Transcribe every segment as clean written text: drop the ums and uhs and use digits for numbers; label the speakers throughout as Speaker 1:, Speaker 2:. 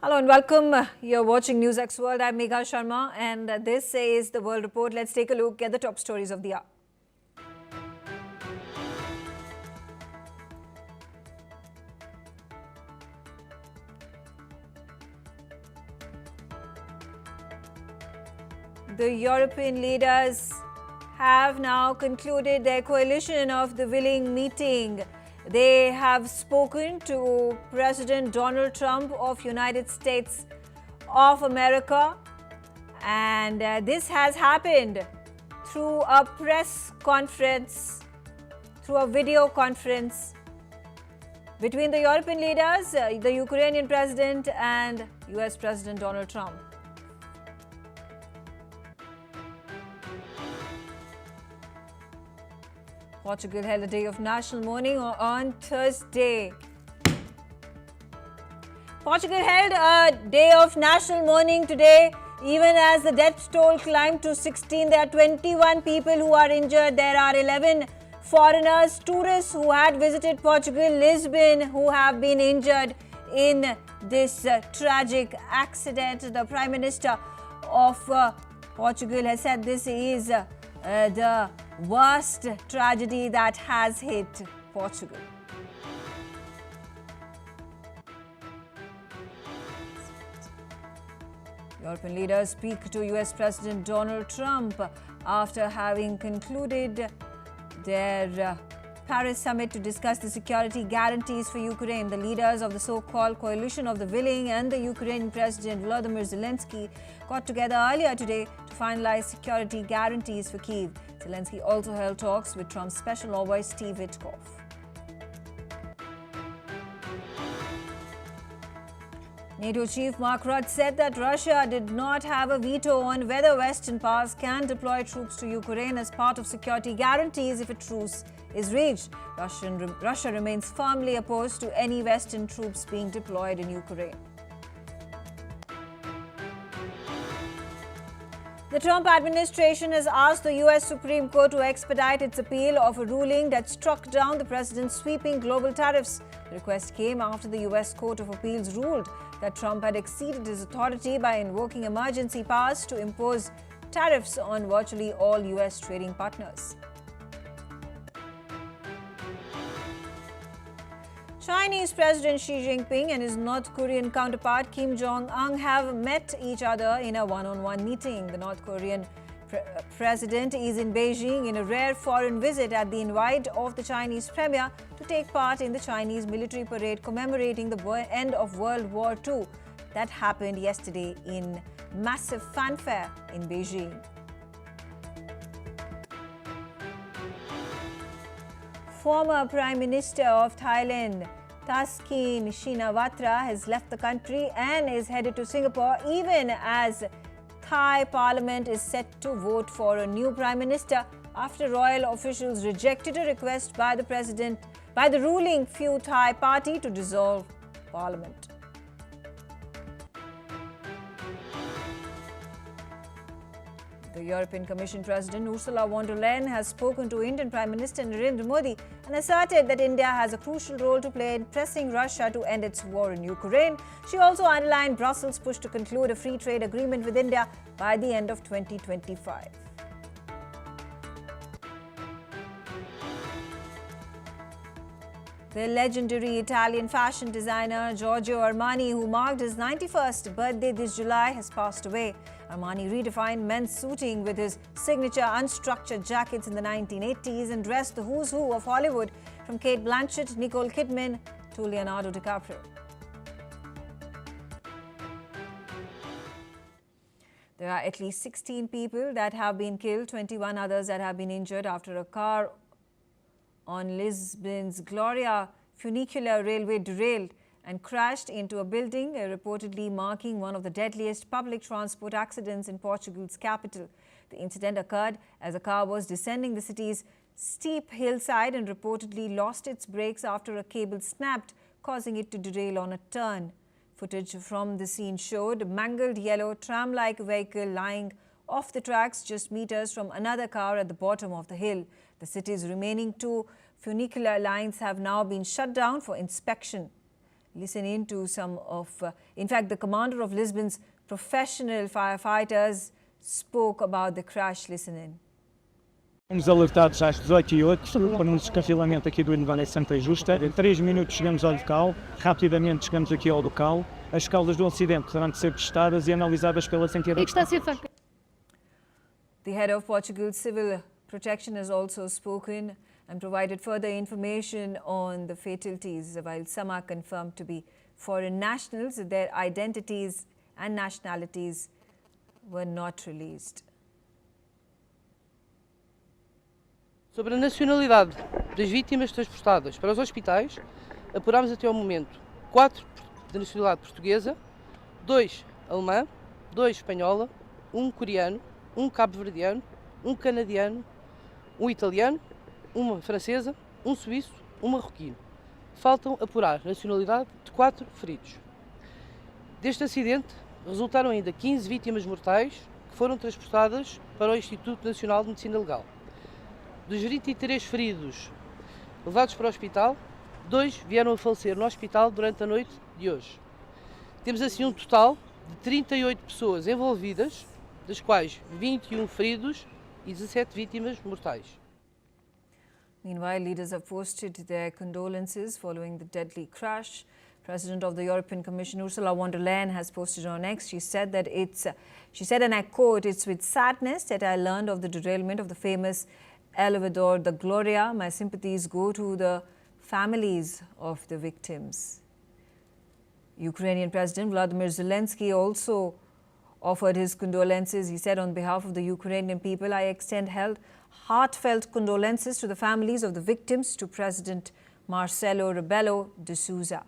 Speaker 1: Hello and welcome. You're watching NewsX World. I'm Megha Sharma and this is the World Report. Let's take a look at the top stories of the hour. The European leaders have now concluded their coalition of the willing meeting. They have spoken to President Donald Trump of United States of America, and this has happened through a press conference, through a video conference between the European leaders, the Ukrainian president and US President Donald Trump. Portugal held a day of national mourning on Thursday. Portugal held a day of national mourning today, even as the death toll climbed to 16. There are 21 people who are injured. There are 11 foreigners, tourists who had visited Portugal, Lisbon, who have been injured in this tragic accident. The Prime Minister of Portugal has said this is the worst tragedy that has hit Portugal. European leaders speak to US President Donald Trump after having concluded their Paris summit to discuss the security guarantees for Ukraine. The leaders of the so-called coalition of the willing and the Ukrainian President Volodymyr Zelensky got together earlier today to finalize security guarantees for Kyiv. Zelensky also held talks with Trump's special envoy Steve Witkoff. NATO chief Mark Rutte said that Russia did not have a veto on whether Western powers can deploy troops to Ukraine as part of security guarantees if a truce is reached. Russia remains firmly opposed to any Western troops being deployed in Ukraine. The Trump administration has asked the U.S. Supreme Court to expedite its appeal of a ruling that struck down the president's sweeping global tariffs. The request came after the U.S. Court of Appeals ruled that Trump had exceeded his authority by invoking emergency powers to impose tariffs on virtually all U.S. trading partners. Chinese President Xi Jinping and his North Korean counterpart Kim Jong-un have met each other in a one-on-one meeting. The North Korean president is in Beijing in a rare foreign visit at the invite of the Chinese premier to take part in the Chinese military parade commemorating the end of World War II that happened yesterday in massive fanfare in Beijing. Former Prime Minister of Thailand, Thaksin Shinawatra, has left the country and is headed to Singapore, even as Thai Parliament is set to vote for a new Prime Minister after royal officials rejected a request by the ruling Pheu Thai Party to dissolve Parliament. The European Commission President Ursula von der Leyen has spoken to Indian Prime Minister Narendra Modi and asserted that India has a crucial role to play in pressing Russia to end its war in Ukraine. She also underlined Brussels' push to conclude a free trade agreement with India by the end of 2025. The legendary Italian fashion designer Giorgio Armani, who marked his 91st birthday this July, has passed away. Armani redefined men's suiting with his signature unstructured jackets in the 1980s and dressed the who's who of Hollywood, from Kate Blanchett, Nicole Kidman to Leonardo DiCaprio. There are at least 16 people that have been killed, 21 others that have been injured after a car on Lisbon's Gloria funicular railway derailed and crashed into a building, reportedly marking one of the deadliest public transport accidents in Portugal's capital. The incident occurred as a car was descending the city's steep hillside and reportedly lost its brakes after a cable snapped, causing it to derail on a turn. Footage from the scene showed a mangled yellow tram-like vehicle lying off the tracks just meters from another car at the bottom of the hill. The city's remaining two funicular lines have now been shut down for inspection. listen in to some of, in fact, the commander of Lisbon's professional firefighters spoke about the crash. Listen in.
Speaker 2: Fomos alertados às 18h08 para um descarrilamento aqui do Elevador Santa Justa. Em 3 minutos chegamos ao local, rapidamente chegamos aqui ao local. As causas do acidente terão de ser testadas e analisadas pelas entidades.
Speaker 1: The head of Portugal's Civil Protection has also spoken and provided further information on the fatalities, while some are confirmed to be foreign nationals. Their identities and nationalities were not released.
Speaker 3: Sobre a nacionalidade das vítimas transportadas para os hospitais, apurámos até ao momento 4 de nacionalidade portuguesa, 2 alemã, 2 espanhola, 1 coreano, 1 cabo-verdiano, 1 canadiano, 1 italiano, 1 francesa, 1 suíço, 1 marroquino. Faltam apurar a nacionalidade de 4 feridos. Deste acidente resultaram ainda 15 vítimas mortais que foram transportadas para o Instituto Nacional de Medicina Legal. Dos 23 feridos levados para o hospital, 2 vieram a falecer no hospital durante a noite de hoje. Temos assim um total de 38 pessoas envolvidas, das quais 21 feridos e 17 vítimas mortais.
Speaker 1: Meanwhile, leaders have posted their condolences following the deadly crash. President of the European Commission, Ursula von der Leyen, has posted on X. She said, and I quote, "It's with sadness that I learned of the derailment of the famous Elevador the Gloria. My sympathies go to the families of the victims." Ukrainian President Vladimir Zelensky also offered his condolences. He said, on behalf of the Ukrainian people, I extend heartfelt condolences to the families of the victims, to President Marcelo Rebelo de Sousa.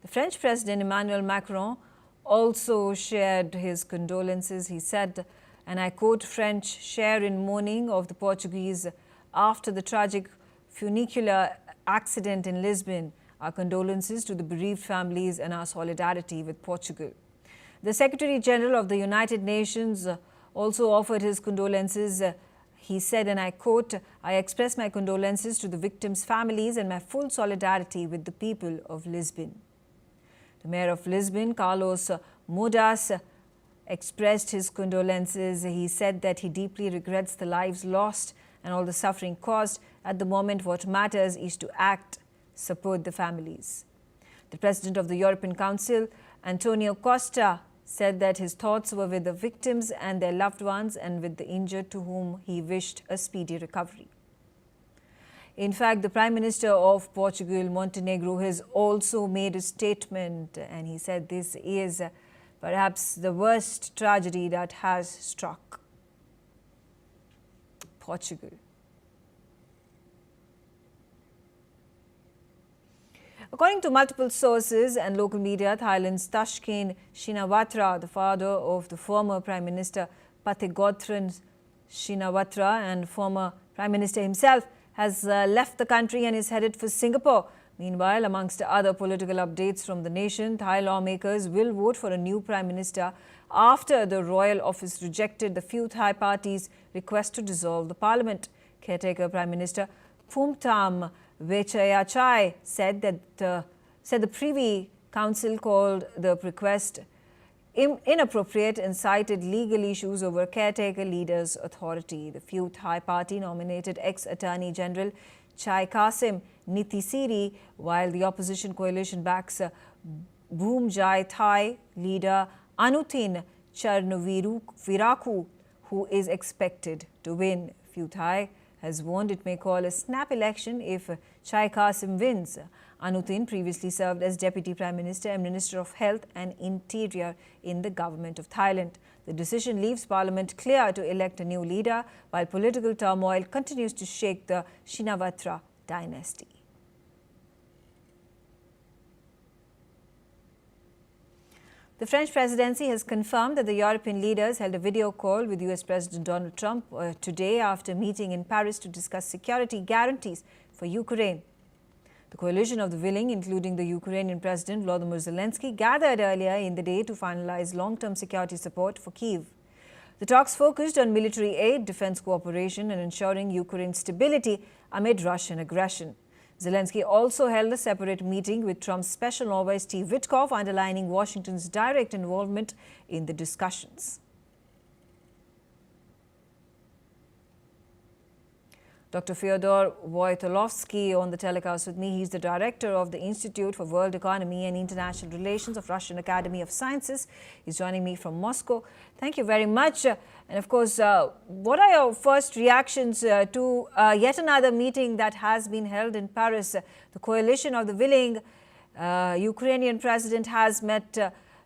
Speaker 1: The French President Emmanuel Macron also shared his condolences. He said, and I quote, "French share in mourning of the Portuguese after the tragic funicular accident in Lisbon. Our condolences to the bereaved families and our solidarity with Portugal." The Secretary General of the United Nations also offered his condolences. He said, and I quote, "I express my condolences to the victims' families and my full solidarity with the people of Lisbon." The Mayor of Lisbon, Carlos Moedas, expressed his condolences. He said that he deeply regrets the lives lost and all the suffering caused. At the moment, what matters is to act, support the families. The President of the European Council, Antonio Costa, said that his thoughts were with the victims and their loved ones and with the injured, to whom he wished a speedy recovery. In fact, the Prime Minister of Portugal, Montenegro, has also made a statement, and he said this is perhaps the worst tragedy that has struck Portugal. According to multiple sources and local media, Thailand's Thaksin Shinawatra, the father of the former Prime Minister Pattigotran Shinawatra and former Prime Minister himself, has left the country and is headed for Singapore. Meanwhile, amongst other political updates from the nation, Thai lawmakers will vote for a new Prime Minister after the royal office rejected the few Thai parties' request to dissolve the parliament. Caretaker Prime Minister Phumtham Vechayachai said the Privy Council called the request inappropriate and cited legal issues over caretaker leader's authority. The few Thai party nominated ex-Attorney General Chai Kasim Nitisiri, while the opposition coalition backs Bhumjai Thai leader Anutin Charnviraku, who is expected to win. Few Thai has warned it may call a snap election if Chai Kasim wins. Anutin previously served as Deputy Prime Minister and Minister of Health and Interior in the government of Thailand. The decision leaves Parliament clear to elect a new leader, while political turmoil continues to shake the Shinawatra dynasty. The French presidency has confirmed that the European leaders held a video call with US President Donald Trump today after meeting in Paris to discuss security guarantees for Ukraine. The coalition of the willing, including the Ukrainian President Volodymyr Zelensky, gathered earlier in the day to finalize long-term security support for Kyiv. The talks focused on military aid, defense cooperation, and ensuring Ukraine's stability amid Russian aggression. Zelensky also held a separate meeting with Trump's special envoy Steve Witkoff, underlining Washington's direct involvement in the discussions. Dr. Fyodor Wojtolowski on the telecast with me. He's the director of the Institute for World Economy and International Relations of Russian Academy of Sciences. He's joining me from Moscow. Thank you very much. And of course, what are your first reactions to yet another meeting that has been held in Paris? The coalition of the willing Ukrainian president has met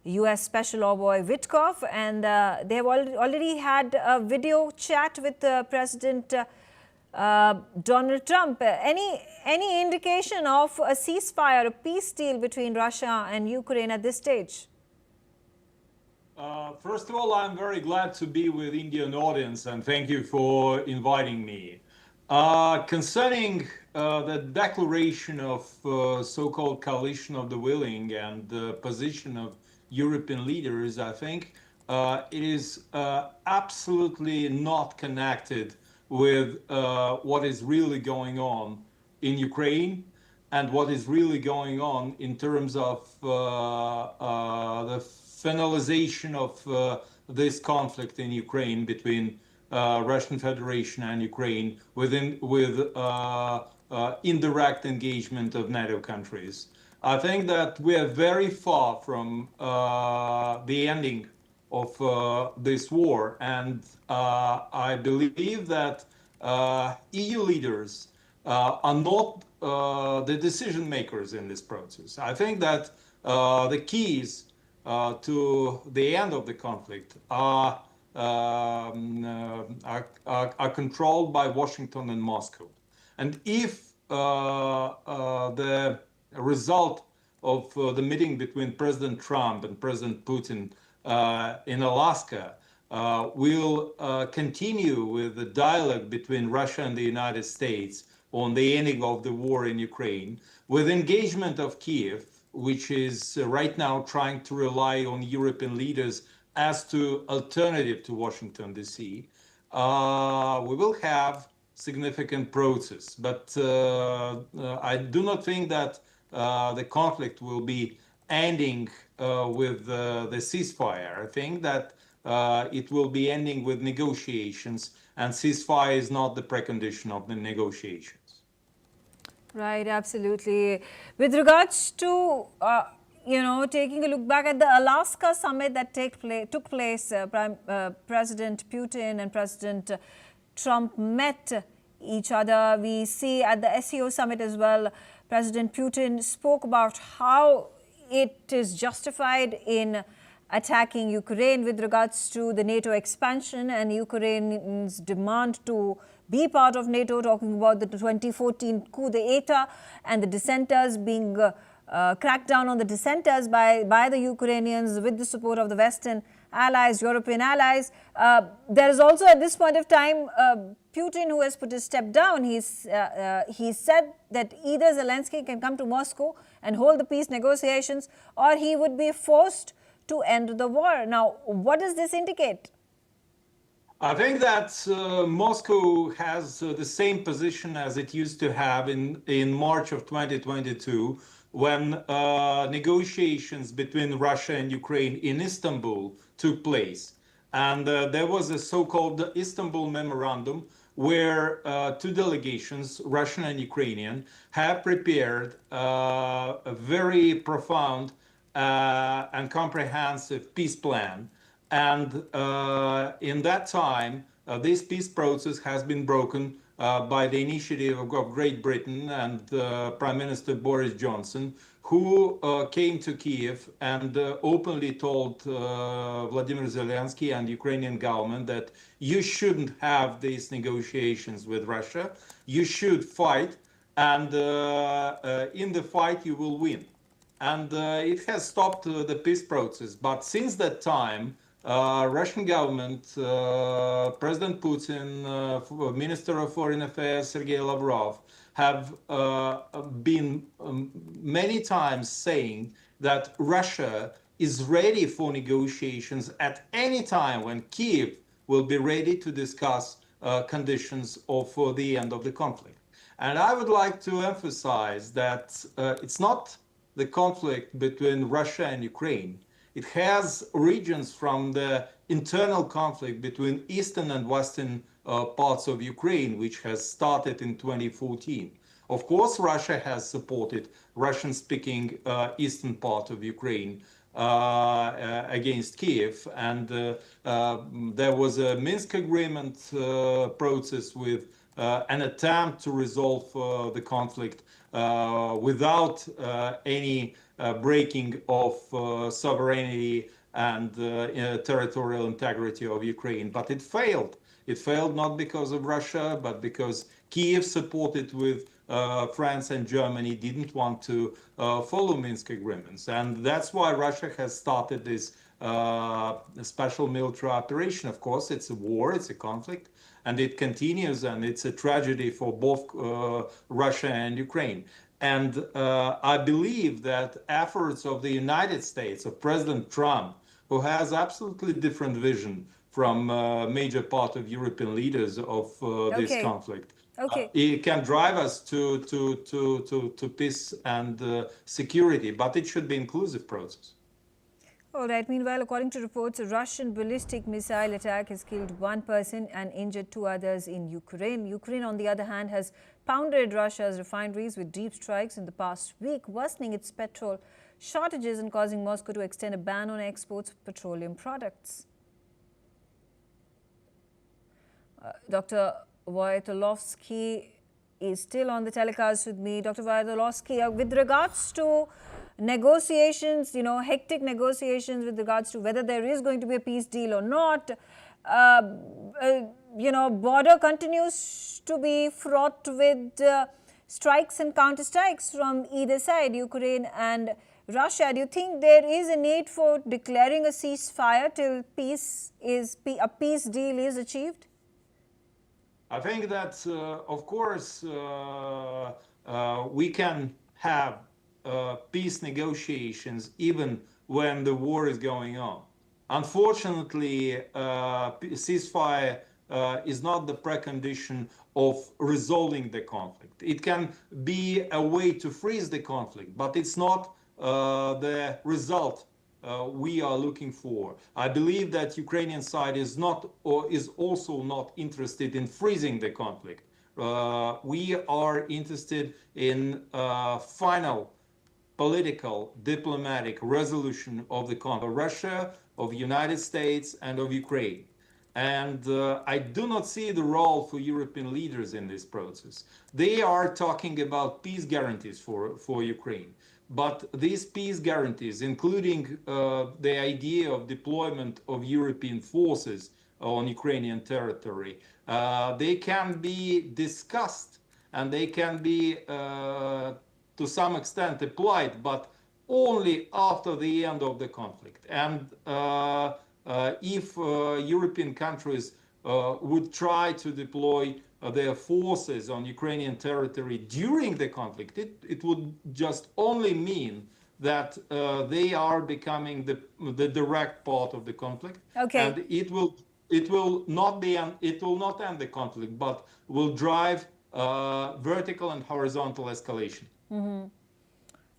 Speaker 1: U.S. Special Envoy Witkoff, and they have already had a video chat with President Donald Trump. Any indication of a ceasefire, a peace deal between Russia and Ukraine at this stage?
Speaker 4: First of all, I'm very glad to be with Indian audience, and thank you for inviting me. Concerning the declaration of so-called coalition of the willing and the position of European leaders, I think it is absolutely not connected with what is really going on in Ukraine and what is really going on in terms of the finalization of this conflict in Ukraine between Russian Federation and Ukraine with indirect engagement of NATO countries. I think that we are very far from the ending of this war, and I believe that EU leaders are not the decision makers in this process. I think that the keys to the end of the conflict are controlled by Washington and Moscow. And if the result of the meeting between President Trump and President Putin in Alaska will continue with the dialogue between Russia and the United States on the ending of the war in Ukraine, with engagement of Kiev, which is right now trying to rely on European leaders as to alternative to Washington, D.C., we will have significant process. But I do not think that the conflict will be ending with the ceasefire. I think that it will be ending with negotiations, and ceasefire is not the precondition of the negotiations.
Speaker 1: Right, absolutely. With regards to, taking a look back at the Alaska summit that took place, President Putin and President Trump met each other. We see at the SEO summit as well, President Putin spoke about how it is justified in attacking Ukraine with regards to the NATO expansion and Ukraine's demand to be part of NATO, talking about the 2014 coup d'etat and the dissenters being cracked down on the dissenters by the Ukrainians with the support of the Western allies, European allies. There is also at this point of time Putin, who has put his step down. He said that either Zelensky can come to Moscow and hold the peace negotiations, or he would be forced to end the war. Now, what does this indicate?
Speaker 4: I think that Moscow has the same position as it used to have in March of 2022, when negotiations between Russia and Ukraine in Istanbul took place. And there was a so-called Istanbul Memorandum, where two delegations, Russian and Ukrainian, have prepared a very profound and comprehensive peace plan. And in that time, this peace process has been broken by the initiative of Great Britain and Prime Minister Boris Johnson, who came to Kiev and openly told Vladimir Zelensky and Ukrainian government that you shouldn't have these negotiations with Russia. You should fight, and in the fight you will win. And it has stopped the peace process. But since that time, Russian government, President Putin, Minister of Foreign Affairs Sergei Lavrov, have been many times saying that Russia is ready for negotiations at any time when Kiev will be ready to discuss conditions of the end of the conflict. And I would like to emphasize that it's not the conflict between Russia and Ukraine. It has origins from the internal conflict between eastern and western parts of Ukraine, which has started in 2014. Of course, Russia has supported Russian-speaking eastern part of Ukraine against Kiev, and there was a Minsk agreement process with an attempt to resolve the conflict without any breaking of sovereignty and territorial integrity of Ukraine. But it failed. It failed not because of Russia, but because Kiev, supported with France and Germany, didn't want to follow Minsk agreements. And that's why Russia has started this special military operation. Of course, it's a war, it's a conflict, and it continues, and it's a tragedy for both Russia and Ukraine. And I believe that efforts of the United States, of President Trump, who has absolutely different vision from a major part of European leaders of this conflict, it can drive us to peace and security, but it should be an inclusive process.
Speaker 1: All right. Meanwhile, according to reports, a Russian ballistic missile attack has killed one person and injured two others in Ukraine. Ukraine, on the other hand, has pounded Russia's refineries with deep strikes in the past week, worsening its petrol shortages and causing Moscow to extend a ban on exports of petroleum products. Dr. Voitolovsky is still on the telecast with me. Dr. Voitolovsky, with regards to negotiations, hectic negotiations with regards to whether there is going to be a peace deal or not, border continues to be fraught with strikes and counter-strikes from either side, Ukraine and Russia. Do you think there is a need for declaring a ceasefire till a peace deal is achieved?
Speaker 4: I think that, of course, we can have peace negotiations even when the war is going on. Unfortunately, ceasefire is not the precondition of resolving the conflict. It can be a way to freeze the conflict, but it's not the result we are looking for. I believe that Ukrainian side is not, or is also not interested in freezing the conflict. We are interested in final political, diplomatic resolution of the conflict of Russia, of United States, and of Ukraine. And I do not see the role for European leaders in this process. They are talking about peace guarantees for Ukraine. But these peace guarantees, including the idea of deployment of European forces on Ukrainian territory, they can be discussed and they can be to some extent applied, but only after the end of the conflict. And if European countries would try to deploy their forces on Ukrainian territory during the conflict, it would just only mean that they are becoming the direct part of the conflict.
Speaker 1: Okay.
Speaker 4: And it will not end the conflict, but will drive vertical and horizontal escalation.
Speaker 1: Mm-hmm.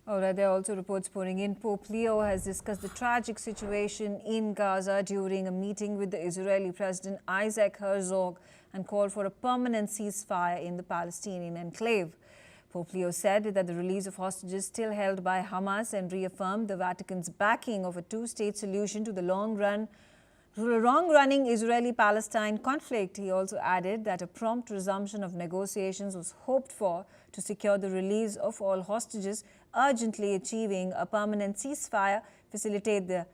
Speaker 1: All right, there are also reports pouring in. Pope Leo has discussed the tragic situation in Gaza during a meeting with the Israeli President Isaac Herzog and called for a permanent ceasefire in the Palestinian enclave. Pope Leo said that the release of hostages still held by Hamas and reaffirmed the Vatican's backing of a two-state solution to the long-running Israeli-Palestine conflict. He also added that a prompt resumption of negotiations was hoped for to secure the release of all hostages, urgently achieving a permanent ceasefire, facilitate the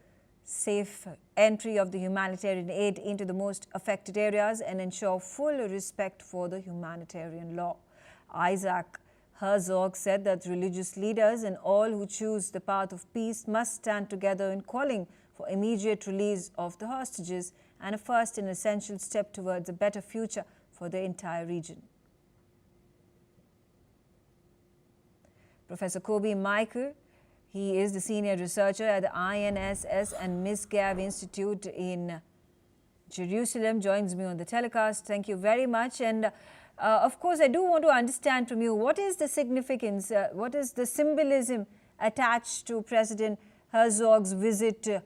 Speaker 1: safe entry of the humanitarian aid into the most affected areas, and ensure full respect for the humanitarian law. Isaac Herzog said that religious leaders and all who choose the path of peace must stand together in calling for immediate release of the hostages and a first and essential step towards a better future for the entire region. Professor Kobe Michael, he is the senior researcher at the INSS and Misgav Institute in Jerusalem, joins me on the telecast. Thank you very much. And Of course, I do want to understand from you, what is the significance, what is the symbolism attached to President Herzog's visit to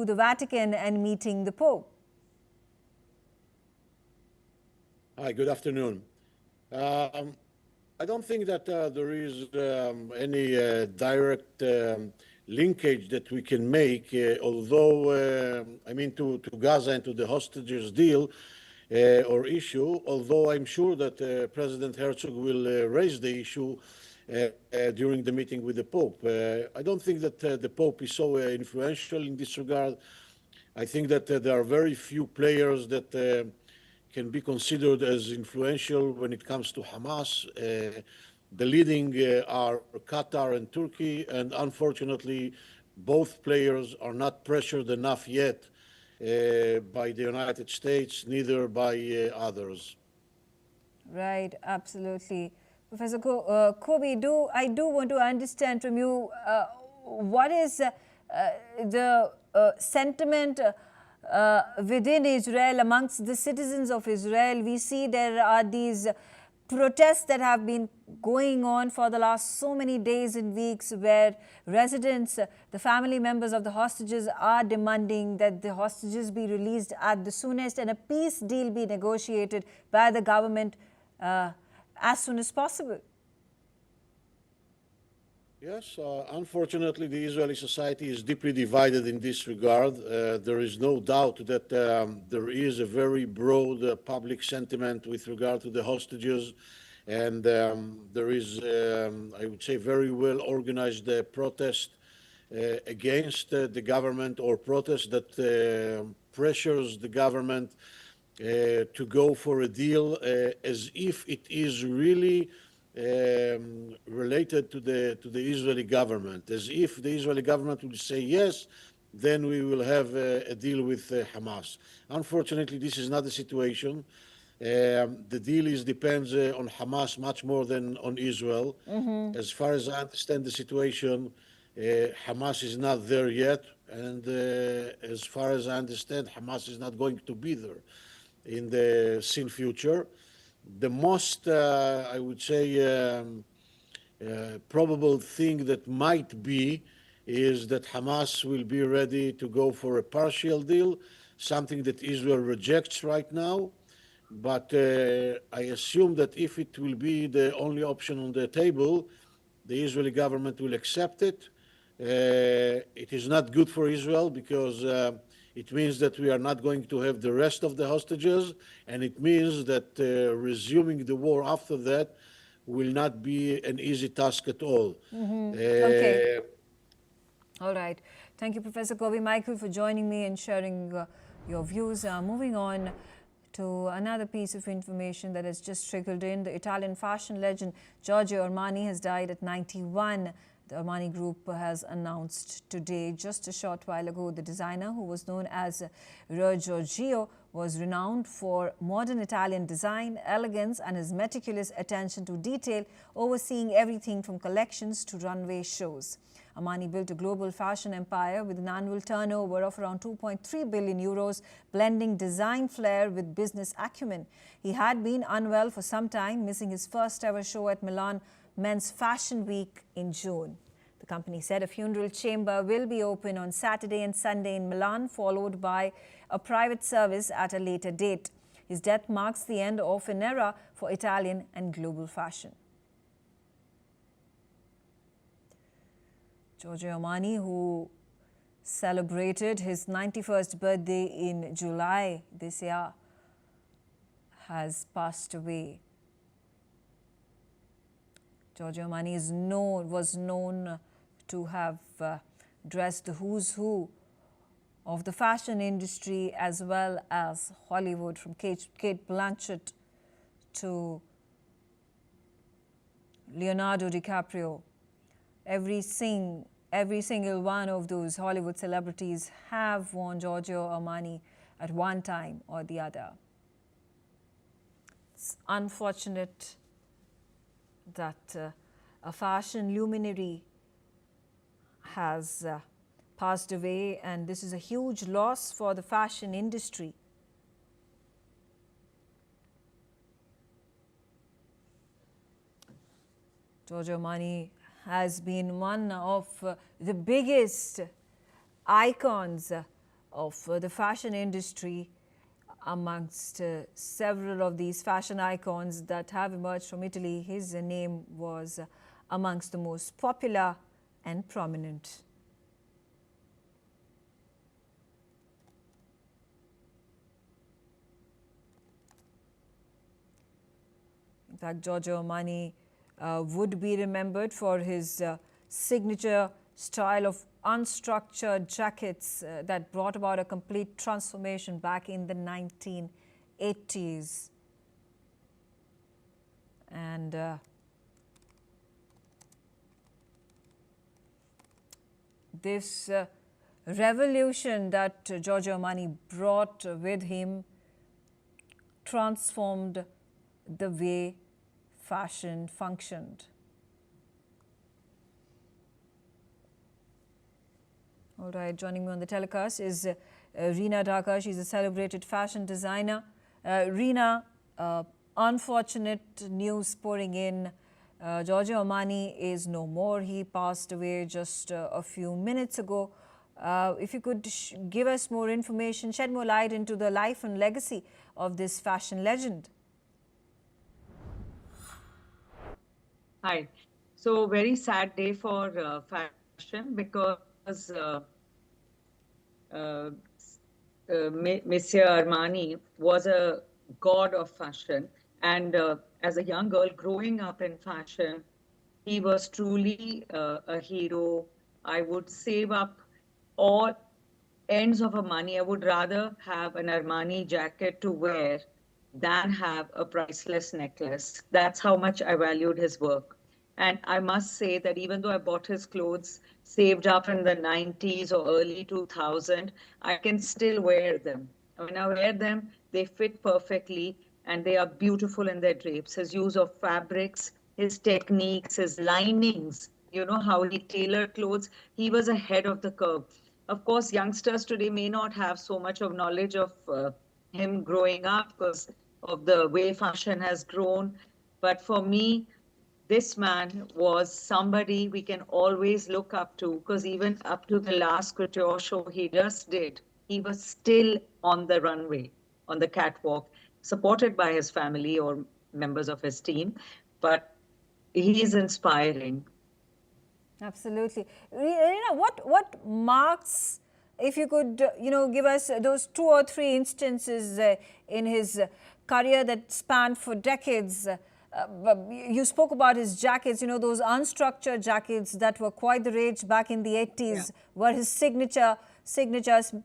Speaker 1: the Vatican and meeting the Pope?
Speaker 5: Hi, good afternoon. I don't think that there is any direct linkage that we can make, although, I mean, to Gaza and to the hostages deal or issue, although I'm sure that President Herzog will raise the issue during the meeting with the Pope. I don't think that the Pope is so influential in this regard. I think that there are very few players that can be considered as influential when it comes to Hamas. The leading are Qatar and Turkey, and unfortunately, both players are not pressured enough yet by the United States, neither by others.
Speaker 1: Right, absolutely. Professor Kobi, I do want to understand from you, what is the sentiment within Israel, amongst the citizens of Israel? We see there are these protests that have been going on for the last so many days and weeks, where residents, the family members of the hostages, are demanding that the hostages be released at the soonest and a peace deal be negotiated by the government as soon as possible.
Speaker 5: Yes, unfortunately, the Israeli society is deeply divided in this regard. There is no doubt that there is a very broad public sentiment with regard to the hostages, and there is, I would say, very well organized protest against the government, or protest that pressures the government to go for a deal as if it is really related to the Israeli government, as if the Israeli government will say yes, then we will have a deal with Hamas. Unfortunately, this is not the situation. The deal depends on Hamas much more than on Israel. As far as I understand the situation, Hamas is not there yet, and as far as I understand, Hamas is not going to be there in the soon future. The most, I would say, probable thing that might be is that Hamas will be ready to go for a partial deal, something that Israel rejects right now. But I assume that if it will be the only option on the table, the Israeli government will accept it. It is not good for Israel, because it means that we are not going to have the rest of the hostages, and it means that resuming the war after that will not be an easy task at all.
Speaker 1: Okay. All right. Thank you, Professor Kobi Michael, for joining me and sharing your views. Moving on to another piece of information that has just trickled in. The Italian fashion legend Giorgio Armani has died at 91. The Armani Group has announced today, just a short while ago, the designer, who was known as Re Giorgio, was renowned for modern Italian design, elegance, and his meticulous attention to detail, overseeing everything from collections to runway shows. Armani built a global fashion empire with an annual turnover of around 2.3 billion euros, blending design flair with business acumen. He had been unwell for some time, missing his first ever show at Milan Men's Fashion Week in June. The company said a funeral chamber will be open on Saturday and Sunday in Milan, followed by a private service at a later date. His death marks the end of an era for Italian and global fashion. Giorgio Armani, who celebrated his 91st birthday in July this year, has passed away. Giorgio Armani was known to have dressed the who's who of the fashion industry as well as Hollywood, from Kate Blanchett to Leonardo DiCaprio. Every single one of those Hollywood celebrities have worn Giorgio Armani at one time or the other. It's unfortunate that a fashion luminary has passed away, and this is a huge loss for the fashion industry. Giorgio Armani has been one of the biggest icons of the fashion industry amongst several of these fashion icons that have emerged from Italy. His name was amongst the most popular and prominent. In fact, Giorgio Armani would be remembered for his signature style of unstructured jackets that brought about a complete transformation back in the 1980s. And this revolution that Giorgio Armani brought with him transformed the way fashion functioned. All right, joining me on the telecast is Reena Dhaka. She's a celebrated fashion designer. Reena, unfortunate news pouring in. Giorgio Armani is no more. He passed away just a few minutes ago. If you could give us more information, shed more light into the life and legacy of this fashion legend.
Speaker 6: Hi. So very sad day for fashion because Monsieur Armani was a god of fashion, and as a young girl growing up in fashion, he was truly a hero. I would save up all ends of a money. I would rather have an Armani jacket to wear than have a priceless necklace. That's how much I valued his work. And I must say that even though I bought his clothes saved up in the 90s or early 2000, I can still wear them. When I wear them, they fit perfectly and they are beautiful in their drapes. His use of fabrics, his techniques, his linings, you know, how he tailored clothes, he was ahead of the curve. Of course, youngsters today may not have so much of knowledge of him growing up because of the way fashion has grown. But for me, this man was somebody we can always look up to, because even up to the last couture show he just did, he was still on the runway, on the catwalk, supported by his family or members of his team. But he is inspiring.
Speaker 1: Absolutely. Reena, what marks, if you could, give us those 2 or 3 instances in his career that spanned for decades. You spoke about his jackets, those unstructured jackets that were quite the rage back in the 80s, were his signature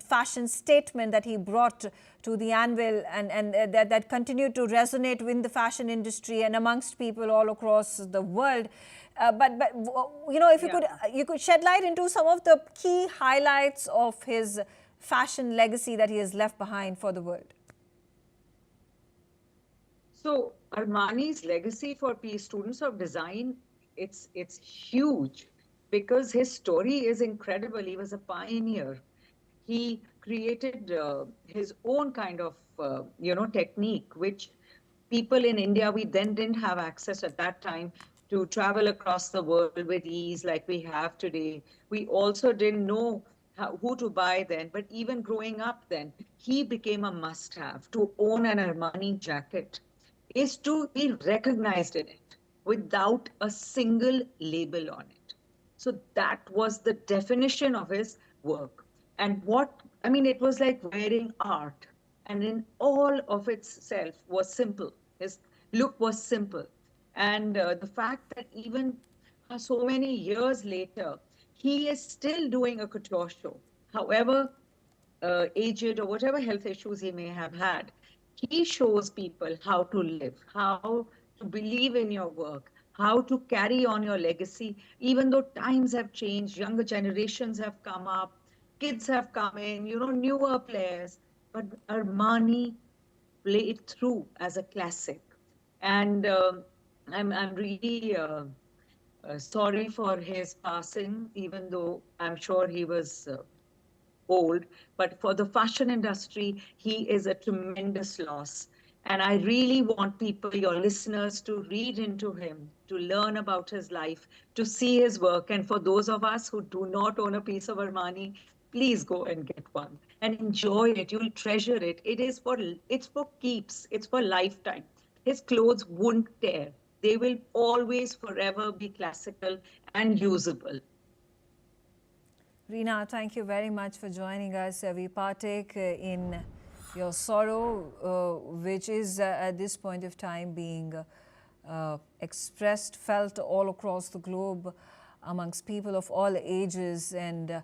Speaker 1: fashion statement that he brought to the anvil, and that continued to resonate within the fashion industry and amongst people all across the world. But if you could shed light into some of the key highlights of his fashion legacy that he has left behind for the world.
Speaker 6: So Armani's legacy for students of design, it's huge because his story is incredible. He was a pioneer. He created his own kind of, technique, which people in India, we then didn't have access at that time to travel across the world with ease like we have today. We also didn't know who to buy then, but even growing up then, he became a must-have. To own an Armani jacket is to be recognized in it without a single label on it. So that was the definition of his work. And it was like wearing art, and in all of itself was simple. His look was simple. And the fact that even so many years later, he is still doing a couture show, however aged or whatever health issues he may have had, he shows people how to live, how to believe in your work, how to carry on your legacy, even though times have changed, younger generations have come up, kids have come in, newer players, but Armani played through as a classic. And I'm really sorry for his passing, even though I'm sure he was old, but for the fashion industry, he is a tremendous loss. And I really want people, your listeners, to read into him, to learn about his life, to see his work. And for those of us who do not own a piece of Armani, please go and get one and enjoy it. You'll treasure it. It's for keeps. It's for lifetime. His clothes won't tear. They will always forever be classical and usable.
Speaker 1: Reena, thank you very much for joining us. We partake in your sorrow, which is at this point of time being expressed, felt all across the globe amongst people of all ages and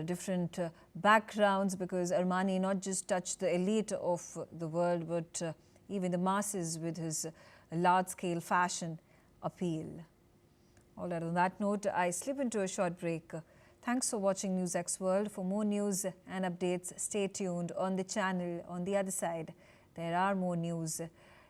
Speaker 1: different backgrounds, because Armani not just touched the elite of the world, but even the masses with his large-scale fashion appeal. All right, on that note, I slip into a short break. Thanks for watching NewsX World. For more news and updates, stay tuned on the channel. On the other side, there are more news.